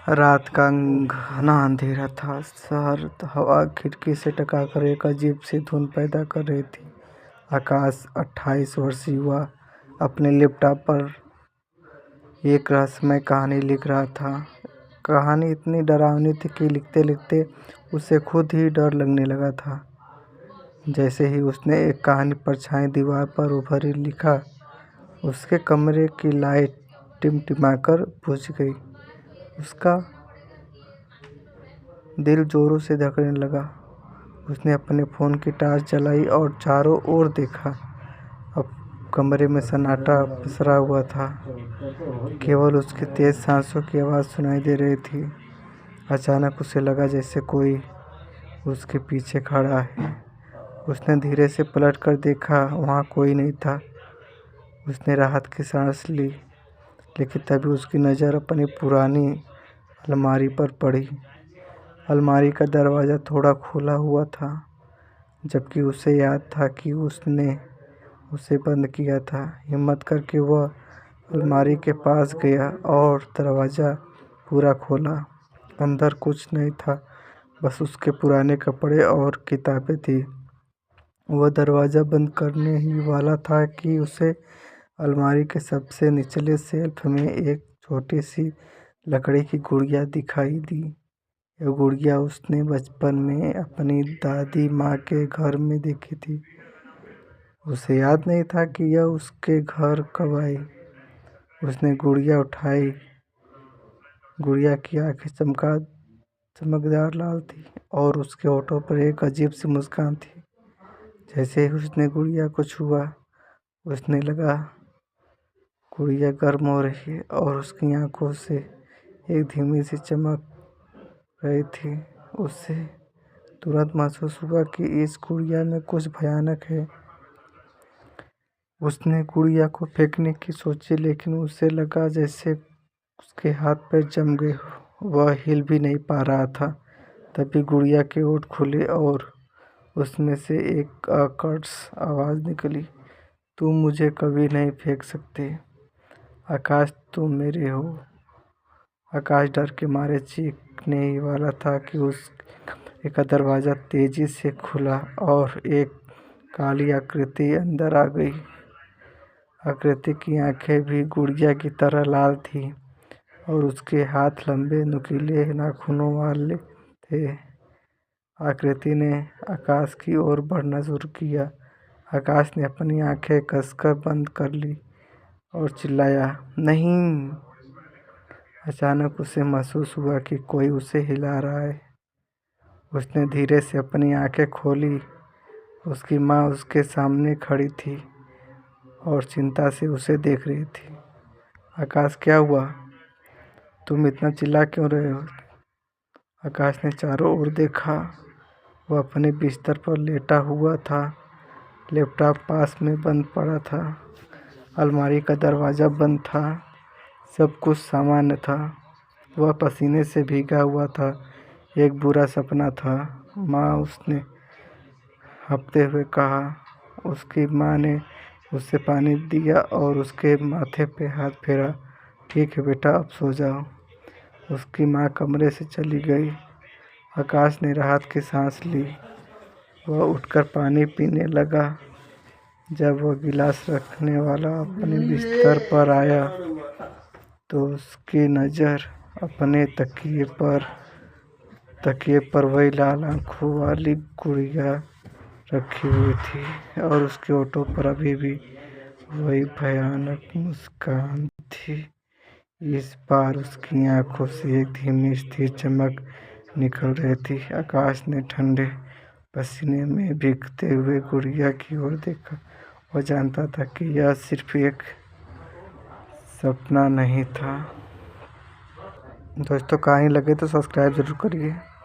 रात का घना अंधेरा था। सर्द हवा खिड़की से टकराकर एक अजीब सी धुन पैदा कर रही थी। आकाश 28 वर्षीय युवा अपने लैपटॉप पर एक रहस्यमय कहानी लिख रहा था। कहानी इतनी डरावनी थी कि लिखते लिखते उसे खुद ही डर लगने लगा था। जैसे ही उसने एक कहानी परछाई दीवार पर उभरी लिखा, उसके कमरे की लाइट टिमटिमाकर बुझ गई। उसका दिल जोरों से धड़कने लगा। उसने अपने फ़ोन की टॉर्च जलाई और चारों ओर देखा। अब कमरे में सन्नाटा पसरा हुआ था। केवल उसकी तेज सांसों की आवाज़ सुनाई दे रही थी। अचानक उसे लगा जैसे कोई उसके पीछे खड़ा है। उसने धीरे से पलट कर देखा, वहाँ कोई नहीं था। उसने राहत की सांस ली, लेकिन तभी उसकी नज़र अपनी पुरानी अलमारी पर पड़ी। अलमारी का दरवाज़ा थोड़ा खुला हुआ था, जबकि उसे याद था कि उसने उसे बंद किया था। हिम्मत करके वह अलमारी के पास गया और दरवाज़ा पूरा खोला। अंदर कुछ नहीं था, बस उसके पुराने कपड़े और किताबें थी। वह दरवाज़ा बंद करने ही वाला था कि उसे अलमारी के सबसे निचले शेल्फ में एक छोटी सी लकड़ी की गुड़िया दिखाई दी। यह गुड़िया उसने बचपन में अपनी दादी माँ के घर में देखी थी। उसे याद नहीं था कि यह उसके घर कब आई। उसने गुड़िया उठाई। गुड़िया की आंखें चमकदार लाल थी और उसके होठों पर एक अजीब सी मुस्कान थी। जैसे ही उसने गुड़िया को छुआ, उसने लगा गुड़िया गर्म हो रही है और उसकी आंखों से एक धीमी सी चमक रही थी। उसे तुरंत महसूस हुआ कि इस गुड़िया में कुछ भयानक है। उसने गुड़िया को फेंकने की सोची, लेकिन उसे लगा जैसे उसके हाथ पैर जम गए। वह हिल भी नहीं पा रहा था। तभी गुड़िया के होंठ खुले और उसमें से एक कर्कश आवाज़ निकली, तुम मुझे कभी नहीं फेंक सकते आकाश, तुम मेरे हो। आकाश डर के मारे चीखने ही वाला था कि उस कमरे का दरवाज़ा तेजी से खुला और एक काली आकृति अंदर आ गई। आकृति की आंखें भी गुड़िया की तरह लाल थीं और उसके हाथ लंबे नुकीले नाखूनों वाले थे। आकृति ने आकाश की ओर बढ़ना शुरू किया। आकाश ने अपनी आंखें कसकर बंद कर ली और चिल्लाया, नहीं। अचानक उसे महसूस हुआ कि कोई उसे हिला रहा है। उसने धीरे से अपनी आंखें खोली। उसकी माँ उसके सामने खड़ी थी और चिंता से उसे देख रही थी। आकाश, क्या हुआ? तुम इतना चिल्ला क्यों रहे हो? आकाश ने चारों ओर देखा। वह अपने बिस्तर पर लेटा हुआ था। लैपटॉप पास में बंद पड़ा था। अलमारी का दरवाज़ा बंद था। सब कुछ सामान्य था। वह पसीने से भीगा हुआ था। एक बुरा सपना था। माँ, उसने हंफते हुए कहा। उसकी माँ ने उसे पानी दिया और उसके माथे पे हाथ फेरा। ठीक है बेटा, अब सो जाओ। उसकी माँ कमरे से चली गई। आकाश ने राहत की सांस ली। वह उठकर पानी पीने लगा। जब वह गिलास रखने वाला अपने बिस्तर पर आया, तो उसकी नज़र अपने तकिए पर वही लाल आंखों वाली गुड़िया रखी हुई थी और उसके होठों पर अभी भी वही भयानक मुस्कान थी। इस बार उसकी आंखों से एक धीमी स्थिर चमक निकल रही थी। आकाश ने ठंडे पसीने में भीगते हुए गुड़िया की ओर देखा। वह जानता था कि यह सिर्फ एक सपना नहीं था। दोस्तों, कहानी लगे तो सब्सक्राइब ज़रूर करिए।